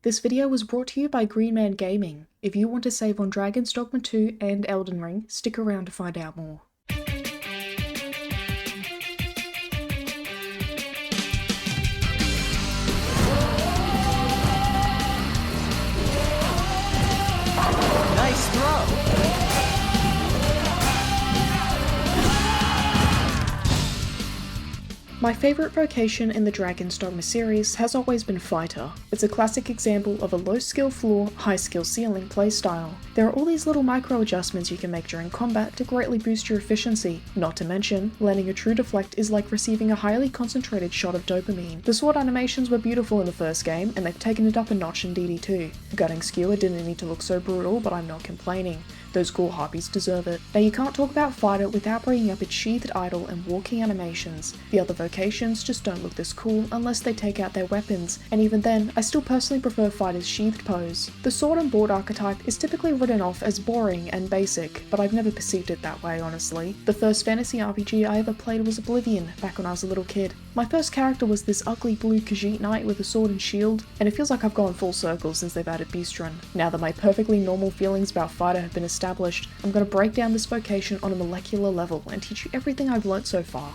This video was brought to you by Green Man Gaming. If you want to save on Dragon's Dogma 2 and Elden Ring, stick around to find out more. Nice throw! My favourite vocation in the Dragon's Dogma series has always been Fighter. It's a classic example of a low skill floor, high skill ceiling playstyle. There are all these little micro adjustments you can make during combat to greatly boost your efficiency. Not to mention, landing a true deflect is like receiving a highly concentrated shot of dopamine. The sword animations were beautiful in the first game, and they've taken it up a notch in DD2. Gutting Skewer didn't need to look so brutal, but I'm not complaining. Those gore harpies deserve it. Now you can't talk about Fighter without bringing up its sheathed idol and walking animations. The other vocations just don't look this cool unless they take out their weapons, and even then, I still personally prefer Fighter's sheathed pose. The sword and board archetype is typically written off as boring and basic, but I've never perceived it that way, honestly. The first fantasy RPG I ever played was Oblivion, back when I was a little kid. My first character was this ugly blue Khajiit knight with a sword and shield, and it feels like I've gone full circle since they've added Beast Run. Now that my perfectly normal feelings about Fighter have been established, I'm going to break down this vocation on a molecular level and teach you everything I've learnt so far.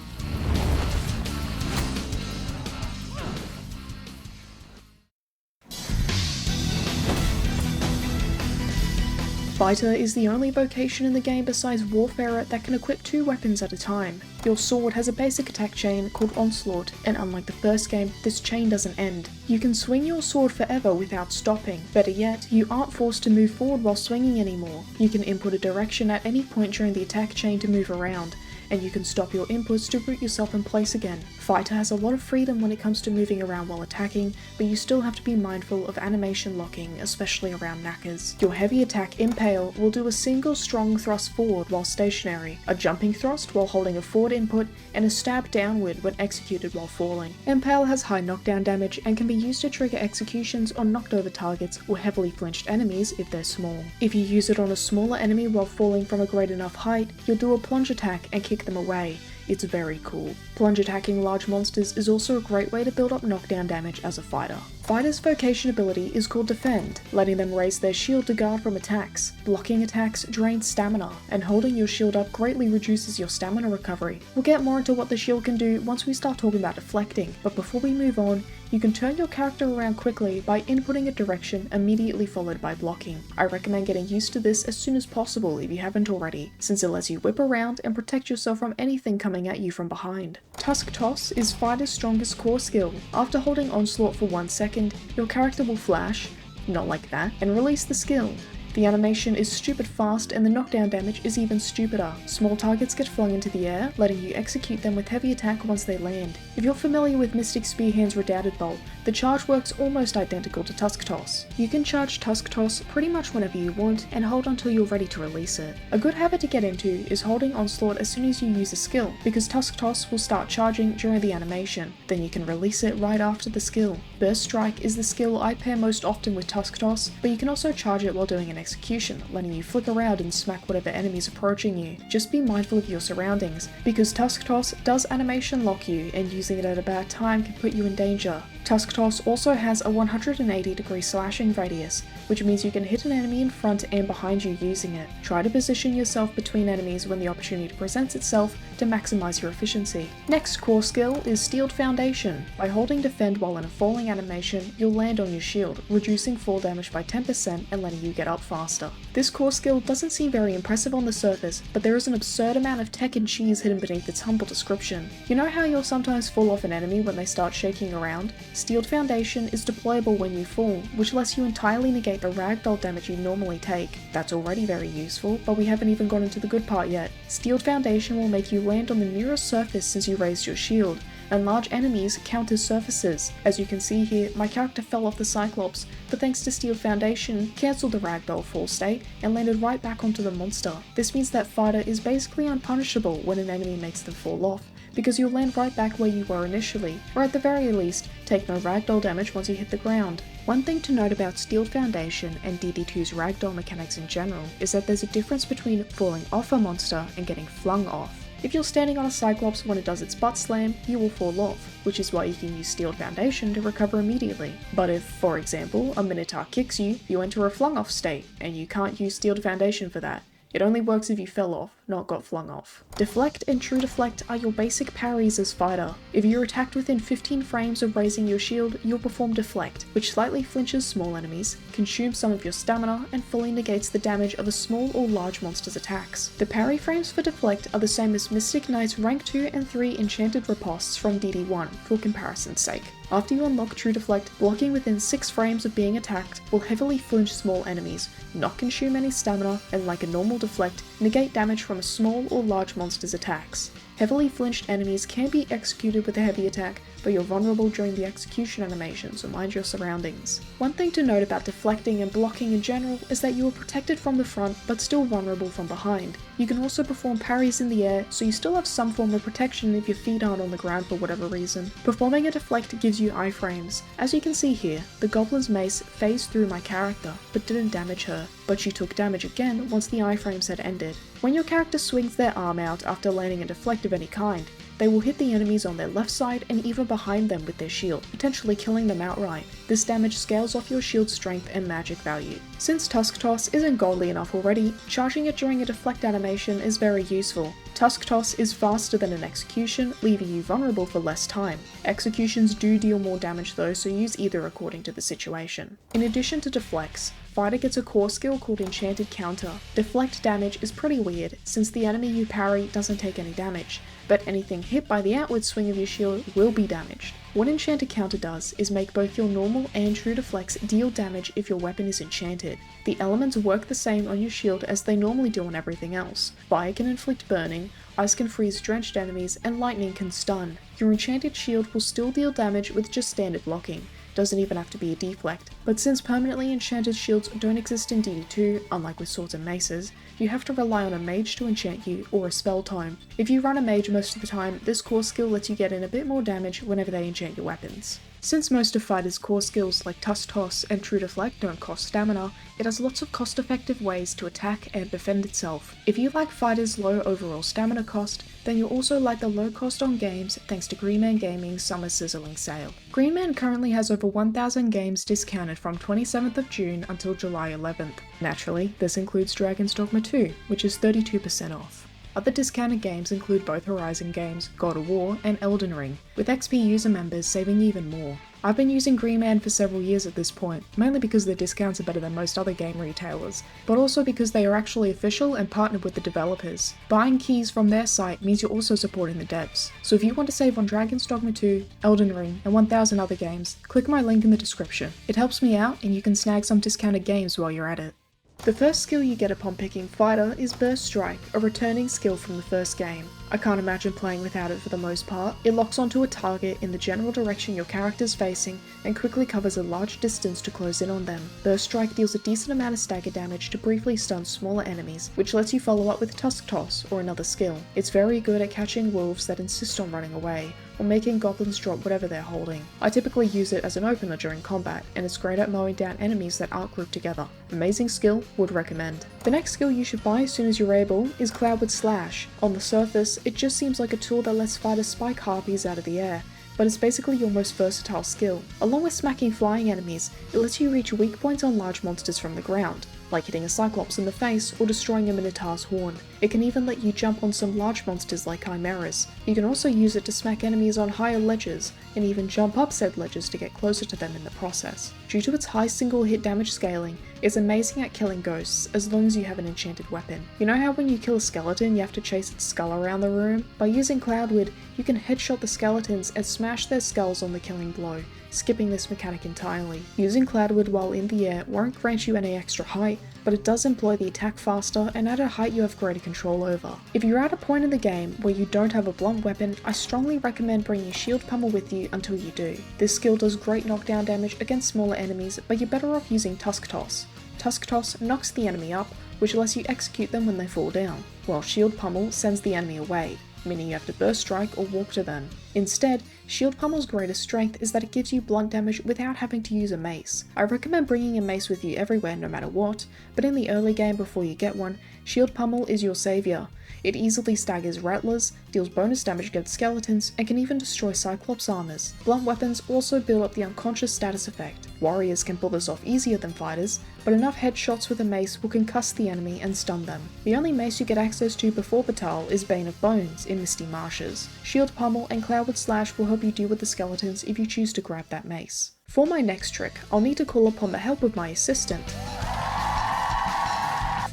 Fighter is the only vocation in the game besides Warfarer that can equip 2 weapons at a time. Your sword has a basic attack chain called Onslaught, and unlike the first game, this chain doesn't end. You can swing your sword forever without stopping. Better yet, you aren't forced to move forward while swinging anymore. You can input a direction at any point during the attack chain to move around, and you can stop your inputs to root yourself in place again. Fighter has a lot of freedom when it comes to moving around while attacking, but you still have to be mindful of animation locking, especially around knackers. Your heavy attack Impale will do a single strong thrust forward while stationary, a jumping thrust while holding a forward input, and a stab downward when executed while falling. Impale has high knockdown damage and can be used to trigger executions on knocked over targets or heavily flinched enemies if they're small. If you use it on a smaller enemy while falling from a great enough height, you'll do a plunge attack and kick them away. It's very cool. Plunge attacking large monsters is also a great way to build up knockdown damage as a fighter. Fighter's vocation ability is called Defend, letting them raise their shield to guard from attacks. Blocking attacks drains stamina, and holding your shield up greatly reduces your stamina recovery. We'll get more into what the shield can do once we start talking about deflecting, but before we move on, you can turn your character around quickly by inputting a direction immediately followed by blocking. I recommend getting used to this as soon as possible if you haven't already, since it lets you whip around and protect yourself from anything coming at you from behind. Tusk Toss is Fighter's strongest core skill. After holding Onslaught for 1 second, your character will flash, not like that, and release the skill. The animation is stupid fast and the knockdown damage is even stupider. Small targets get flung into the air, letting you execute them with heavy attack once they land. If you're familiar with Mystic Spearhand's Redoubted Bolt, the charge works almost identical to Tusk Toss. You can charge Tusk Toss pretty much whenever you want and hold until you're ready to release it. A good habit to get into is holding Onslaught as soon as you use a skill, because Tusk Toss will start charging during the animation, then you can release it right after the skill. Burst Strike is the skill I pair most often with Tusk Toss, but you can also charge it while doing an execution, letting you flick around and smack whatever enemy's approaching you. Just be mindful of your surroundings, because Tusk Toss does animation lock you, and using it at a bad time can put you in danger. Tusk Toss also has a 180-degree slashing radius, which means you can hit an enemy in front and behind you using it. Try to position yourself between enemies when the opportunity presents itself to maximize your efficiency. Next core skill is Steeled Foundation. By holding Defend while in a falling animation, you'll land on your shield, reducing fall damage by 10% and letting you get up faster. This core skill doesn't seem very impressive on the surface, but there is an absurd amount of tech and cheese hidden beneath its humble description. You know how you'll sometimes fall off an enemy when they start shaking around? Steeled Foundation is deployable when you fall, which lets you entirely negate the ragdoll damage you normally take. That's already very useful, but we haven't even got into the good part yet. Steeled Foundation will make you land on the nearest surface since you raised your shield, and large enemies count as surfaces. As you can see here, my character fell off the Cyclops, but thanks to Steeled Foundation, cancelled the ragdoll fall state and landed right back onto the monster. This means that Fighter is basically unpunishable when an enemy makes them fall off, because you'll land right back where you were initially, or at the very least, take no ragdoll damage once you hit the ground. One thing to note about Steeled Foundation and DD2's ragdoll mechanics in general is that there's a difference between falling off a monster and getting flung off. If you're standing on a Cyclops when it does its butt slam, you will fall off, which is why you can use Steeled Foundation to recover immediately. But if, for example, a Minotaur kicks you, you enter a flung off state, and you can't use Steeled Foundation for that. It only works if you fell off, not got flung off. Deflect and True Deflect are your basic parries as fighter. If you're attacked within 15 frames of raising your shield, you'll perform Deflect, which slightly flinches small enemies, consumes some of your stamina, and fully negates the damage of a small or large monster's attacks. The parry frames for Deflect are the same as Mystic Knight's rank 2 and 3 enchanted ripostes from DD1, for comparison's sake. After you unlock True Deflect, blocking within 6 frames of being attacked will heavily flinch small enemies, not consume any stamina, and like a normal Deflect, negate damage from a small or large monster's attacks. Heavily flinched enemies can be executed with a heavy attack, but you're vulnerable during the execution animation, so mind your surroundings. One thing to note about deflecting and blocking in general is that you are protected from the front, but still vulnerable from behind. You can also perform parries in the air, so you still have some form of protection if your feet aren't on the ground for whatever reason. Performing a deflect gives you iframes. As you can see here, the goblin's mace phased through my character, but didn't damage her, but she took damage again once the iframes had ended. When your character swings their arm out after landing a deflect of any kind, they will hit the enemies on their left side and even behind them with their shield, potentially killing them outright. This damage scales off your shield's strength and magic value. Since Tusk Toss isn't godly enough already, charging it during a deflect animation is very useful. Tusk Toss is faster than an execution, leaving you vulnerable for less time. Executions do deal more damage though, so use either according to the situation. In addition to deflects, fighter gets a core skill called Enchanted Counter. Deflect damage is pretty weird, since the enemy you parry doesn't take any damage, but anything hit by the outward swing of your shield will be damaged. What Enchanted Counter does is make both your normal and true deflects deal damage if your weapon is enchanted. The elements work the same on your shield as they normally do on everything else. Fire can inflict burning, ice can freeze drenched enemies, and lightning can stun. Your enchanted shield will still deal damage with just standard blocking. Doesn't even have to be a deflect, but since permanently enchanted shields don't exist in DD2, unlike with swords and maces, you have to rely on a mage to enchant you, or a spell tome. If you run a mage most of the time, this core skill lets you get in a bit more damage whenever they enchant your weapons. Since most of fighters' core skills like Tusk Toss and True Deflect don't cost stamina, it has lots of cost-effective ways to attack and defend itself. If you like fighters' low overall stamina cost, then you'll also like the low cost on games thanks to Greenman Gaming's summer sizzling sale. Greenman currently has over 1,000 games discounted from 27th of June until July 11th. Naturally, this includes Dragon's Dogma 2, which is 32% off. Other discounted games include both Horizon games, God of War, and Elden Ring, with XP user members saving even more. I've been using Greenman for several years at this point, mainly because their discounts are better than most other game retailers, but also because they are actually official and partnered with the developers. Buying keys from their site means you're also supporting the devs, so if you want to save on Dragon's Dogma 2, Elden Ring, and 1,000 other games, click my link in the description. It helps me out and you can snag some discounted games while you're at it. The first skill you get upon picking Fighter is Burst Strike, a returning skill from the first game. I can't imagine playing without it for the most part. It locks onto a target in the general direction your character's facing and quickly covers a large distance to close in on them. Burst Strike deals a decent amount of stagger damage to briefly stun smaller enemies, which lets you follow up with Tusk Toss or another skill. It's very good at catching wolves that insist on running away, or making goblins drop whatever they're holding. I typically use it as an opener during combat, and it's great at mowing down enemies that aren't grouped together. Amazing skill, would recommend. The next skill you should buy as soon as you're able is Cloudward Slash. On the surface, it just seems like a tool that lets fighters spike harpies out of the air, but it's basically your most versatile skill. Along with smacking flying enemies, it lets you reach weak points on large monsters from the ground, like hitting a Cyclops in the face or destroying a Minotaur's horn. It can even let you jump on some large monsters like Chimeras. You can also use it to smack enemies on higher ledges, and even jump up said ledges to get closer to them in the process. Due to its high single hit damage scaling, it's amazing at killing ghosts as long as you have an enchanted weapon. You know how when you kill a skeleton you have to chase its skull around the room? By using Cloudward, you can headshot the skeletons and smash their skulls on the killing blow, skipping this mechanic entirely. Using Cloudward while in the air won't grant you any extra height, but it does employ the attack faster and at a height you have greater control over. If you're at a point in the game where you don't have a blunt weapon, I strongly recommend bringing Shield Pummel with you until you do. This skill does great knockdown damage against smaller enemies, but you're better off using Tusk Toss. Tusk Toss knocks the enemy up, which lets you execute them when they fall down, while Shield Pummel sends the enemy away, meaning you have to Burst Strike or walk to them. Instead, Shield Pummel's greatest strength is that it gives you blunt damage without having to use a mace. I recommend bringing a mace with you everywhere no matter what, but in the early game before you get one, Shield Pummel is your savior. It easily staggers Rattlers, deals bonus damage against skeletons, and can even destroy Cyclops armors. Blunt weapons also build up the unconscious status effect. Warriors can pull this off easier than fighters, but enough headshots with a mace will concuss the enemy and stun them. The only mace you get access to before Battle is Bane of Bones in Misty Marshes. Shield Pummel and Cloudwood Slash will help you deal with the skeletons if you choose to grab that mace. For my next trick, I'll need to call upon the help of my assistant.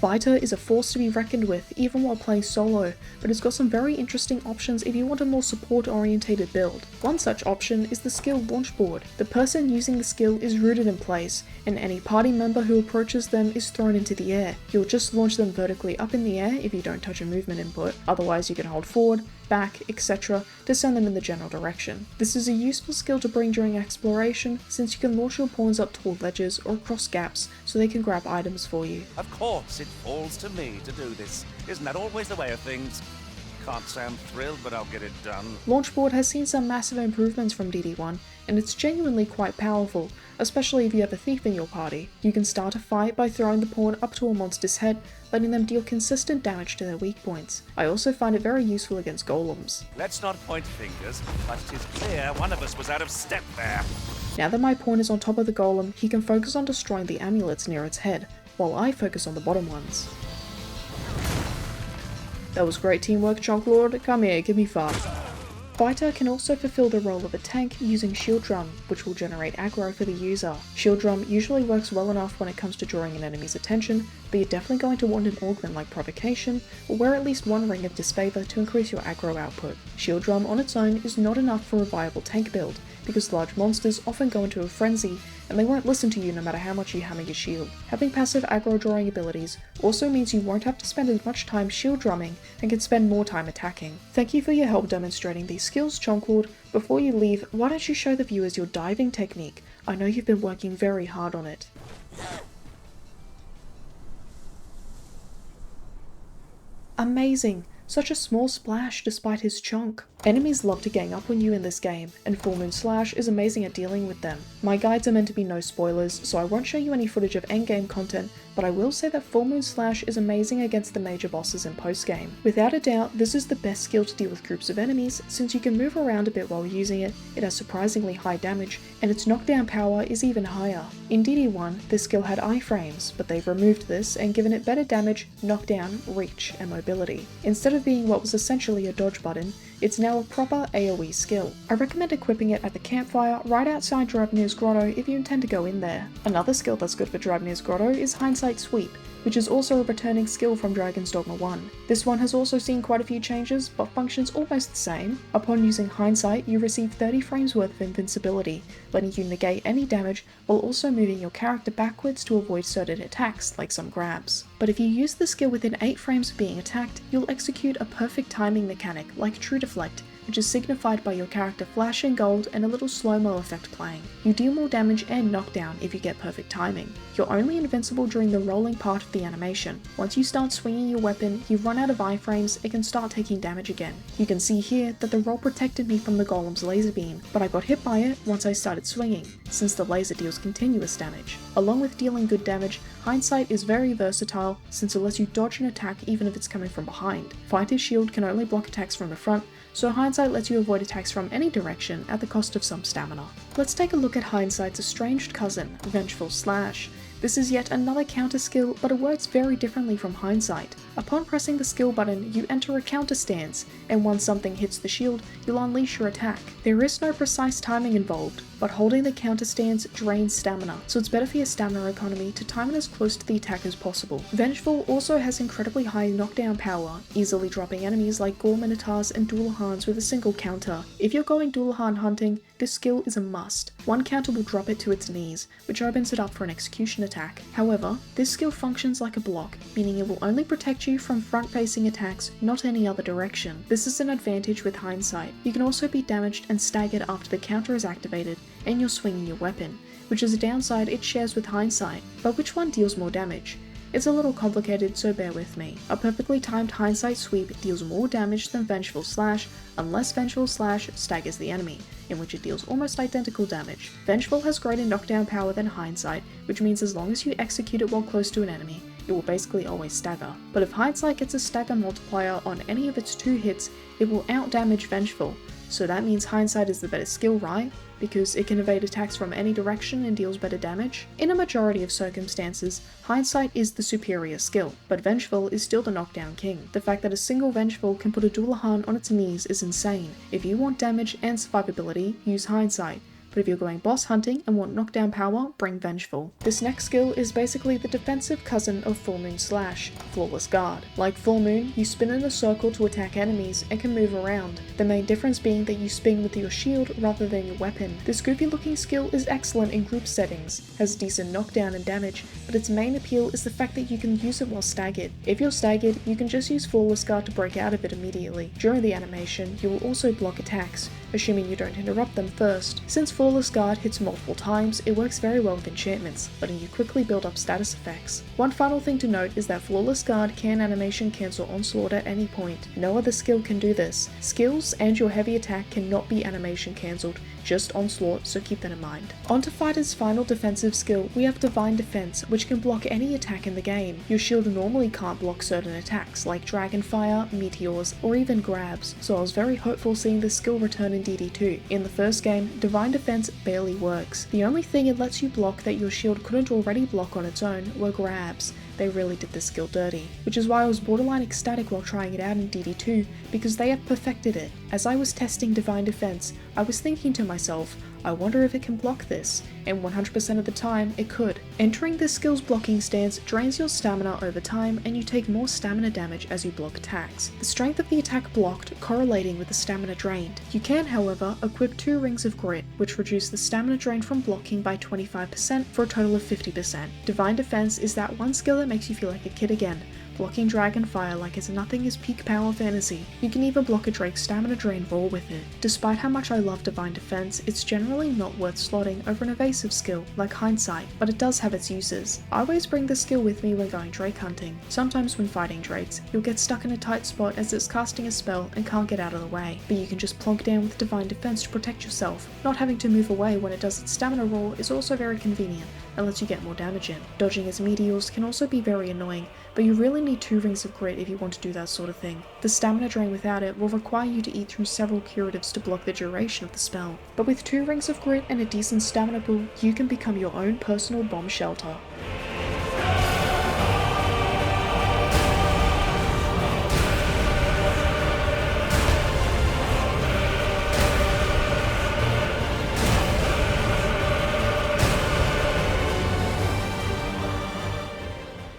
Fighter is a force to be reckoned with even while playing solo, but it's got some very interesting options if you want a more support-orientated build. One such option is the skill launch board. The person using the skill is rooted in place, and any party member who approaches them is thrown into the air. You'll just launch them vertically up in the air if you don't touch a movement input, otherwise you can hold forward, back, etc. to send them in the general direction. This is a useful skill to bring during exploration, since you can launch your pawns up tall ledges or across gaps so they can grab items for you. Of course, it falls to me to do this. Isn't that always the way of things? Can't say I'm thrilled, but I'll get it done. Launchboard has seen some massive improvements from DD1, and it's genuinely quite powerful, especially if you have a thief in your party. You can start a fight by throwing the pawn up to a monster's head, letting them deal consistent damage to their weak points. I also find it very useful against golems. Let's not point fingers, but it is clear one of us was out of step there. Now that my pawn is on top of the golem, he can focus on destroying the amulets near its head, while I focus on the bottom ones. That was great teamwork, Chunk Lord. Come here, give me 5. Fighter can also fulfill the role of a tank using Shield Drum, which will generate aggro for the user. Shield Drum usually works well enough when it comes to drawing an enemy's attention, but you're definitely going to want an augment like Provocation, or wear at least one ring of Disfavor to increase your aggro output. Shield Drum on its own is not enough for a viable tank build, because large monsters often go into a frenzy, and they won't listen to you no matter how much you hammer your shield. Having passive aggro drawing abilities also means you won't have to spend as much time shield drumming and can spend more time attacking. Thank you for your help demonstrating these skills, Chonklord. Before you leave, why don't you show the viewers your diving technique? I know you've been working very hard on it. Amazing! Such a small splash despite his chunk. Enemies love to gang up on you in this game, and Full Moon Slash is amazing at dealing with them. My guides are meant to be no spoilers, so I won't show you any footage of endgame content, but I will say that Full Moon Slash is amazing against the major bosses in postgame. Without a doubt, this is the best skill to deal with groups of enemies, since you can move around a bit while using it, it has surprisingly high damage, and its knockdown power is even higher. In DD1, this skill had iframes, but they've removed this and given it better damage, knockdown, reach, and mobility. Instead of being what was essentially a dodge button, it's now a proper AoE skill. I recommend equipping it at the campfire right outside Draupnir's Grotto if you intend to go in there. Another skill that's good for Draupnir's Grotto is Hindsight Sweep, which is also a returning skill from Dragon's Dogma 1. This one has also seen quite a few changes, but functions almost the same. Upon using Hindsight, you receive 30 frames worth of invincibility, letting you negate any damage while also moving your character backwards to avoid certain attacks, like some grabs. But if you use the skill within 8 frames of being attacked, you'll execute a perfect timing mechanic like True Deflect, which is signified by your character flashing gold and a little slow-mo effect playing. You deal more damage and knockdown if you get perfect timing. You're only invincible during the rolling part of the animation. Once you start swinging your weapon, you run out of iframes and can start taking damage again. You can see here that the roll protected me from the golem's laser beam, but I got hit by it once I started swinging, since the laser deals continuous damage. Along with dealing good damage, Hindsight is very versatile since it lets you dodge an attack even if it's coming from behind. Fighter's shield can only block attacks from the front, so Hindsight lets you avoid attacks from any direction at the cost of some stamina. Let's take a look at Hindsight's estranged cousin, Vengeful Slash. This is yet another counter skill, but it works very differently from Hindsight. Upon pressing the skill button, you enter a counter stance, and once something hits the shield, you'll unleash your attack. There is no precise timing involved, but holding the counter stance drains stamina, so it's better for your stamina economy to time it as close to the attack as possible. Vengeful also has incredibly high knockdown power, easily dropping enemies like Gore Minotaurs and Dualhans with a single counter. If you're going Dualhan hunting, this skill is a must. One counter will drop it to its knees, which opens it up for an execution attack. However, this skill functions like a block, meaning it will only protect you from front-facing attacks, not any other direction. This is an advantage with Hindsight. You can also be damaged and staggered after the counter is activated, and you're swinging your weapon, which is a downside it shares with Hindsight. But which one deals more damage? It's a little complicated, so bear with me. A perfectly timed Hindsight sweep deals more damage than Vengeful Slash, unless Vengeful Slash staggers the enemy, in which it deals almost identical damage. Vengeful has greater knockdown power than Hindsight, which means as long as you execute it while close to an enemy, it will basically always stagger. But if Hindsight gets a stagger multiplier on any of its 2 hits, it will outdamage Vengeful. So that means Hindsight is the better skill, right? Because it can evade attacks from any direction and deals better damage? In a majority of circumstances, Hindsight is the superior skill, but Vengeful is still the knockdown king. The fact that a single Vengeful can put a Dullahan on its knees is insane. If you want damage and survivability, use Hindsight. But if you're going boss hunting and want knockdown power, bring Vengeful. This next skill is basically the defensive cousin of Full Moon Slash, Flawless Guard. Like Full Moon, you spin in a circle to attack enemies and can move around, the main difference being that you spin with your shield rather than your weapon. This goofy looking skill is excellent in group settings, has decent knockdown and damage, but its main appeal is the fact that you can use it while staggered. If you're staggered, you can just use Flawless Guard to break out of it immediately. During the animation, you will also block attacks, assuming you don't interrupt them first. Since Flawless Guard hits multiple times, it works very well with enchantments, letting you quickly build up status effects. One final thing to note is that Flawless Guard can animation cancel Onslaught at any point. No other skill can do this. Skills and your heavy attack cannot be animation cancelled, just Onslaught, so keep that in mind. On to Fighter's final defensive skill, we have Divine Defense, which can block any attack in the game. Your shield normally can't block certain attacks, like Dragonfire, Meteors, or even grabs, so I was very hopeful seeing this skill return in DD2. In the first game, Divine Defense barely works. The only thing it lets you block that your shield couldn't already block on its own were grabs. They really did this skill dirty, which is why I was borderline ecstatic while trying it out in DD2, because they have perfected it. As I was testing Divine Defense, I was thinking to myself, I wonder if it can block this, and 100% of the time it could. Entering this skill's blocking stance drains your stamina over time, and you take more stamina damage as you block attacks. The strength of the attack blocked correlating with the stamina drained. You can, however, equip 2 Rings of Grit, which reduce the stamina drain from blocking by 25% for a total of 50%. Divine Defense is that one skill that makes you feel like a kid again. Blocking Dragonfire like it's nothing is peak power fantasy. You can even block a Drake's stamina drain raw with it. Despite how much I love Divine Defense, it's generally not worth slotting over an evasive skill like Hindsight, but it does have its uses. I always bring this skill with me when going Drake hunting. Sometimes when fighting Drakes, you'll get stuck in a tight spot as it's casting a spell and can't get out of the way, but you can just plonk down with Divine Defense to protect yourself. Not having to move away when it does its stamina roll is also very convenient, and lets you get more damage in. Dodging its meteors can also be very annoying, but you really need 2 Rings of Grit if you want to do that sort of thing. The stamina drain without it will require you to eat through several curatives to block the duration of the spell. But with 2 Rings of Grit and a decent stamina pool, you can become your own personal bomb shelter.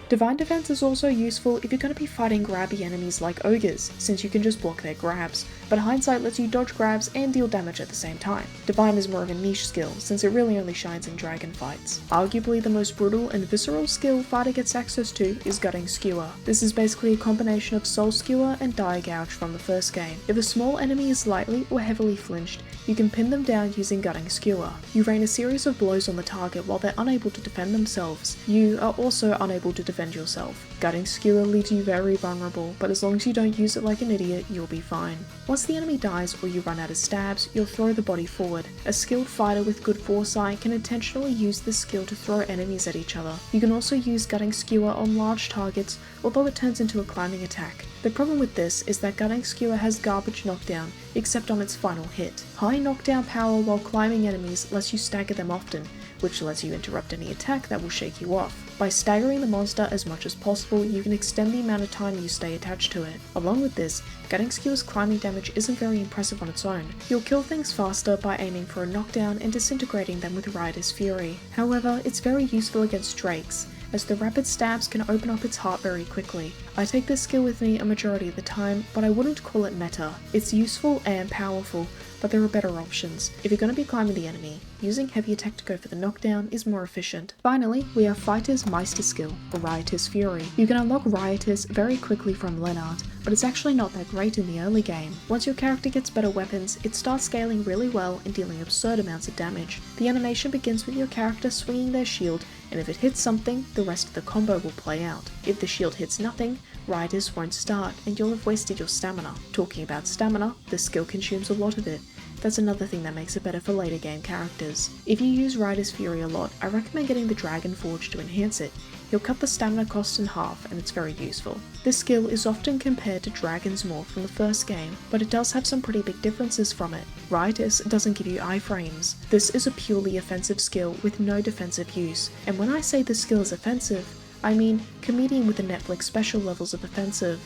Divine Defense is also useful if you're going to be fighting grabby enemies like ogres, since you can just block their grabs, but Hindsight lets you dodge grabs and deal damage at the same time. Divine is more of a niche skill, since it really only shines in dragon fights. Arguably the most brutal and visceral skill Fighter gets access to is Gutting Skewer. This is basically a combination of Soul Skewer and Die Gouge from the first game. If a small enemy is lightly or heavily flinched, you can pin them down using Gutting Skewer. You rain a series of blows on the target while they're unable to defend themselves. You are also unable to defend yourself. Gutting Skewer leaves you very vulnerable, but as long as you don't use it like an idiot, you'll be fine. Once the enemy dies or you run out of stabs, you'll throw the body forward. A skilled fighter with good foresight can intentionally use this skill to throw enemies at each other. You can also use Gutting Skewer on large targets, although it turns into a climbing attack. The problem with this is that Gutting Skewer has garbage knockdown, except on its final hit. High knockdown power while climbing enemies lets you stagger them often, which lets you interrupt any attack that will shake you off. By staggering the monster as much as possible, you can extend the amount of time you stay attached to it. Along with this, Gutting Skewer's climbing damage isn't very impressive on its own. You'll kill things faster by aiming for a knockdown and disintegrating them with Rider's Fury. However, it's very useful against Drakes, as the rapid stabs can open up its heart very quickly. I take this skill with me a majority of the time, but I wouldn't call it meta. It's useful and powerful, but there are better options. If you're going to be climbing the enemy, using heavy attack to go for the knockdown is more efficient. Finally, we have Fighter's Misty skill, or Riotous Fury. You can unlock Riotous very quickly from Lennart, but it's actually not that great in the early game. Once your character gets better weapons, it starts scaling really well and dealing absurd amounts of damage. The animation begins with your character swinging their shield, and if it hits something, the rest of the combo will play out. If the shield hits nothing, Riotous won't start, and you'll have wasted your stamina. Talking about stamina, the skill consumes a lot of it. That's another thing that makes it better for later game characters. If you use Riotous Fury a lot, I recommend getting the Dragon Forge to enhance it. You'll cut the stamina cost in half, and it's very useful. This skill is often compared to Dragon's Maw from the first game, but it does have some pretty big differences from it. Riotous doesn't give you iframes. This is a purely offensive skill with no defensive use, and when I say this skill is offensive, I mean comedian with the Netflix special levels of offensive.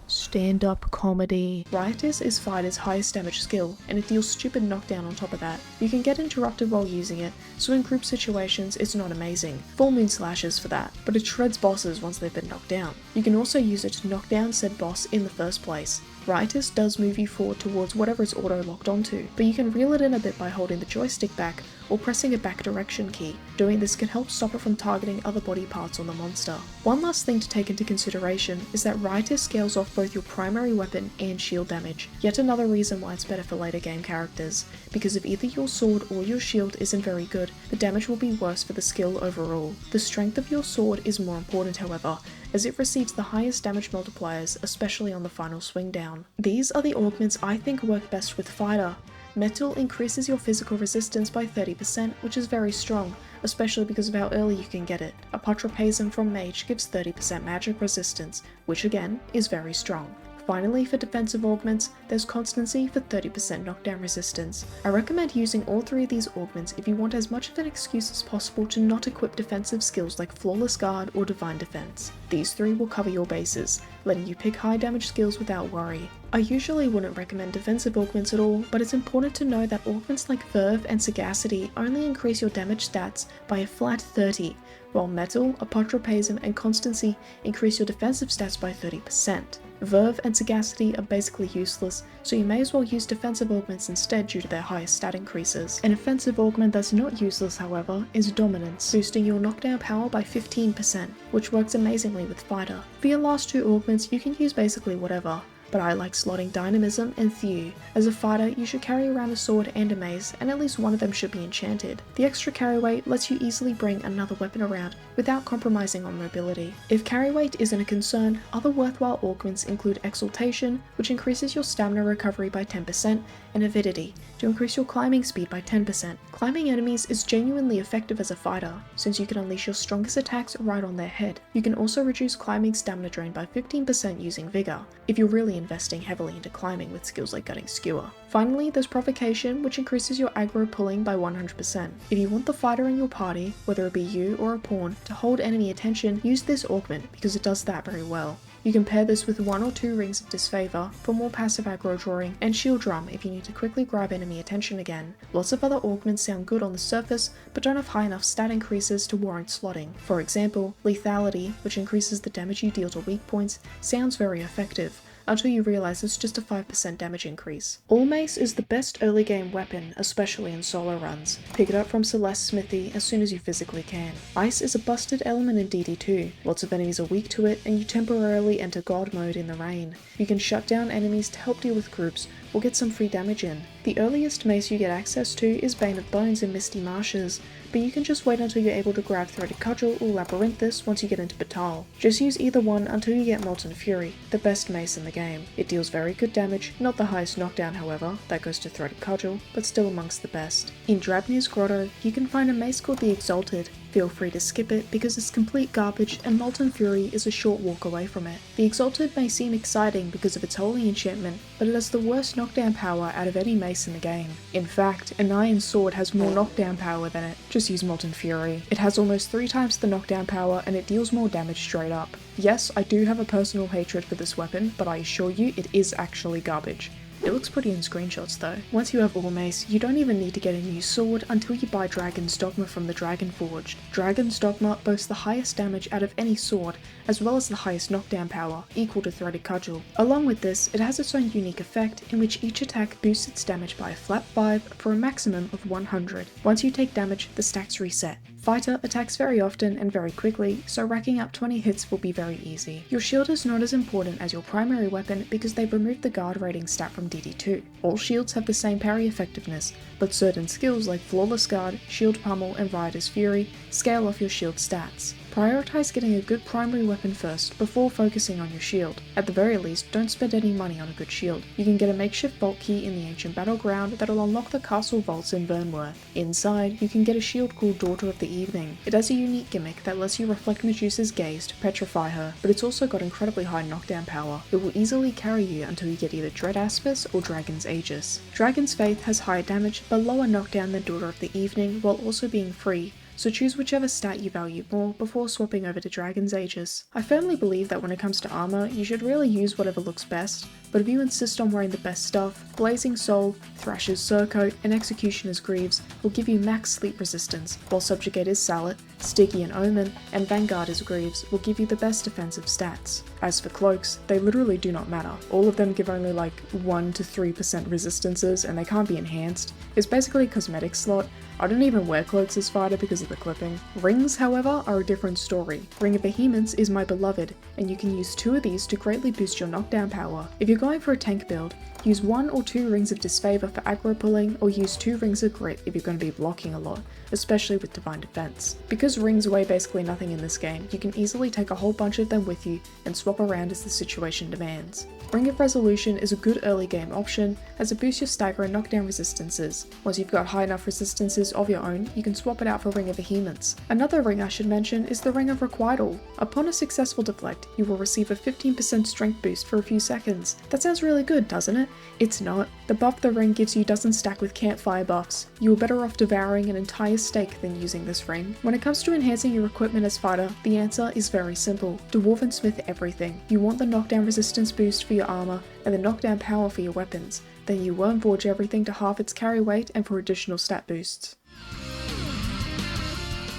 Stand-up comedy. Riotous is Fighter's highest damage skill, and it deals stupid knockdown on top of that. You can get interrupted while using it, so in group situations it's not amazing. Full moon slashes for that, but it shreds bosses once they've been knocked down. You can also use it to knock down said boss in the first place. Riotous does move you forward towards whatever it's auto-locked onto, but you can reel it in a bit by holding the joystick back or pressing a back direction key. Doing this can help stop it from targeting other body parts on the monster. One last thing to take into consideration is that Riotous scales off both your primary weapon and shield damage. Yet another reason why it's better for later game characters, because if either your sword or your shield isn't very good, the damage will be worse for the skill overall. The strength of your sword is more important however, as it receives the highest damage multipliers, especially on the final swing down. These are the augments I think work best with Fighter. Metal increases your physical resistance by 30%, which is very strong, especially because of how early you can get it. Apotropasm from Mage gives 30% magic resistance, which again is very strong. Finally, for defensive augments, there's Constancy for 30% knockdown resistance. I recommend using all three of these augments if you want as much of an excuse as possible to not equip defensive skills like Flawless Guard or Divine Defense. These three will cover your bases, letting you pick high damage skills without worry. I usually wouldn't recommend defensive augments at all, but it's important to know that augments like Verve and Sagacity only increase your damage stats by a flat 30, while Metal, Apotropasm, and Constancy increase your defensive stats by 30%. Verve and Sagacity are basically useless, so you may as well use defensive augments instead due to their highest stat increases. An offensive augment that's not useless however is Dominance, boosting your knockdown power by 15%, which works amazingly with Fighter. For your last two augments you can use basically whatever, but I like slotting Dynamism and Thew. As a fighter, you should carry around a sword and a mace, and at least one of them should be enchanted. The extra carry weight lets you easily bring another weapon around without compromising on mobility. If carry weight isn't a concern, other worthwhile augments include Exaltation, which increases your stamina recovery by 10%, and Avidity, to increase your climbing speed by 10%. Climbing enemies is genuinely effective as a fighter, since you can unleash your strongest attacks right on their head. You can also reduce climbing stamina drain by 15% using Vigor, if you're really investing heavily into climbing with skills like Gutting Skewer. Finally, there's Provocation, which increases your aggro pulling by 100%. If you want the fighter in your party, whether it be you or a pawn, to hold enemy attention, use this augment because it does that very well. You can pair this with 1 or 2 Rings of Disfavor for more passive aggro drawing, and Shield Drum if you need to quickly grab enemy attention again. Lots of other augments sound good on the surface, but don't have high enough stat increases to warrant slotting. For example, Lethality, which increases the damage you deal to weak points, sounds very effective, until you realise it's just a 5% damage increase. All Mace is the best early game weapon, especially in solo runs. Pick it up from Celeste's smithy as soon as you physically can. Ice is a busted element in DD2. Lots of enemies are weak to it, and you temporarily enter God mode in the rain. You can shut down enemies to help deal with groups, or get some free damage in. The earliest mace you get access to is Bane of Bones in Misty Marshes, but you can just wait until you're able to grab Threaded Cudgel or Labyrinthus once you get into Batal. Just use either one until you get Molten Fury, the best mace in the game. It deals very good damage, not the highest knockdown however, that goes to Threaded Cudgel, but still amongst the best. In Drabnir's Grotto, you can find a mace called the Exalted. Feel free to skip it because it's complete garbage and Molten Fury is a short walk away from it. The Exalted may seem exciting because of its holy enchantment, but it has the worst knockdown power out of any mace in the game. In fact, an Iron Sword has more knockdown power than it. Just use Molten Fury. It has almost 3 times the knockdown power and it deals more damage straight up. Yes, I do have a personal hatred for this weapon, but I assure you it is actually garbage. It looks pretty in screenshots though. Once you have All Mace, you don't even need to get a new sword until you buy Dragon's Dogma from the Dragon Forged. Dragon's Dogma boasts the highest damage out of any sword, as well as the highest knockdown power, equal to Threaded Cudgel. Along with this, it has its own unique effect in which each attack boosts its damage by a flat 5 for a maximum of 100. Once you take damage, the stacks reset. Fighter attacks very often and very quickly, so racking up 20 hits will be very easy. Your shield is not as important as your primary weapon because they've removed the guard rating stat from DD2. All shields have the same parry effectiveness, but certain skills like Flawless Guard, Shield Pummel, and Rider's Fury scale off your shield stats. Prioritize getting a good primary weapon first before focusing on your shield. At the very least, don't spend any money on a good shield. You can get a makeshift vault key in the Ancient Battleground that'll unlock the castle vaults in Vernworth. Inside, you can get a shield called Daughter of the Evening. It has a unique gimmick that lets you reflect Medusa's gaze to petrify her, but it's also got incredibly high knockdown power. It will easily carry you until you get either Dread Aspis or Dragon's Aegis. Dragon's Faith has higher damage but lower knockdown than Daughter of the Evening while also being free, so choose whichever stat you value more before swapping over to Dragon's Aegis. I firmly believe that when it comes to armor, you should really use whatever looks best, but if you insist on wearing the best stuff, Blazing Soul, Thrasher's Surcoat, and Executioner's Greaves will give you max sleep resistance, while Subjugator's Sallet, Stygian Omen, and Vanguard's Greaves will give you the best defensive stats. As for cloaks, they literally do not matter. All of them give only like 1 to 3% resistances and they can't be enhanced. It's basically a cosmetic slot. I don't even wear cloaks as fighter because of the clipping. Rings, however, are a different story. Ring of Vehemence is my beloved, and you can use 2 of these to greatly boost your knockdown power. If you're going for a tank build, use 1 or 2 rings of Disfavor for aggro pulling, or use 2 rings of Grit if you're going to be blocking a lot, especially with Divine Defense. Because rings weigh basically nothing in this game, you can easily take a whole bunch of them with you and swap around as the situation demands. Ring of Resolution is a good early game option as it boosts your stagger and knockdown resistances. Once you've got high enough resistances of your own, you can swap it out for Ring of Vehemence. Another ring I should mention is the Ring of Requital. Upon a successful deflect, you will receive a 15% strength boost for a few seconds. That sounds really good, doesn't it? It's not. The buff the ring gives you doesn't stack with campfire buffs. You are better off devouring an entire steak than using this ring. When it comes to enhancing your equipment as fighter, the answer is very simple. Dwarven Smith everything. You want the knockdown resistance boost for your armor and the knockdown power for your weapons. Then you Worm Forge everything to half its carry weight and for additional stat boosts.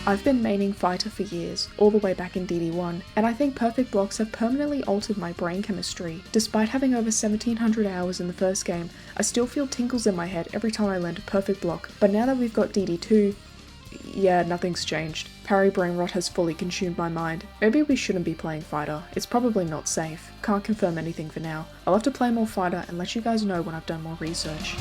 I've been maining fighter for years, all the way back in DD1, and I think perfect blocks have permanently altered my brain chemistry. Despite having over 1700 hours in the first game, I still feel tingles in my head every time I land a perfect block, but now that we've got DD2, yeah, nothing's changed. Parry brain rot has fully consumed my mind. Maybe we shouldn't be playing fighter. It's probably not safe. Can't confirm anything for now. I'll have to play more fighter and let you guys know when I've done more research.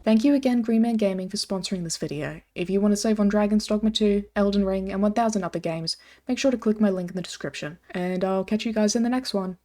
Thank you again Green Man Gaming for sponsoring this video. If you want to save on Dragon's Dogma 2, Elden Ring, and 1000 other games, make sure to click my link in the description. And I'll catch you guys in the next one.